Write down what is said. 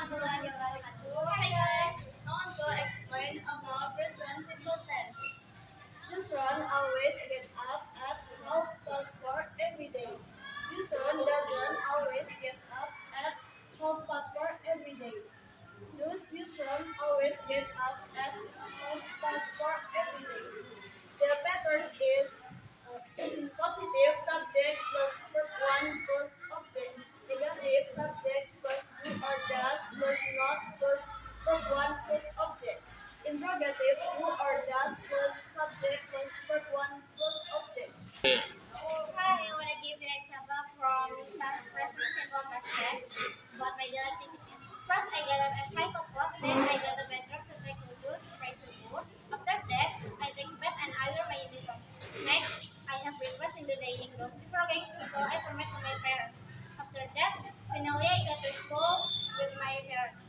Hi guys, I want to explain about present simple tense. Yusron always get up at 4:30 every day. Yusron doesn't always get up at 4:30 every day. Thus, Yusron always get up at 4:30 every day. The pattern is positive subject plus verb 1 plus object, negative subject plus do or does plus not plus verb 1 plus object, interrogative do or does plus subject plus verb 1 plus object. Hi, I want to give you an example from present simple past tense about my daily activities. First, I get up at 5 o'clock, then I go to bedroom to take wudu to pray subuh. After that, I take bath and I wear my uniform. Next, I have breakfast in the dining room. Before going to school, I permit to my parents. After that, finally I go to school with my parents.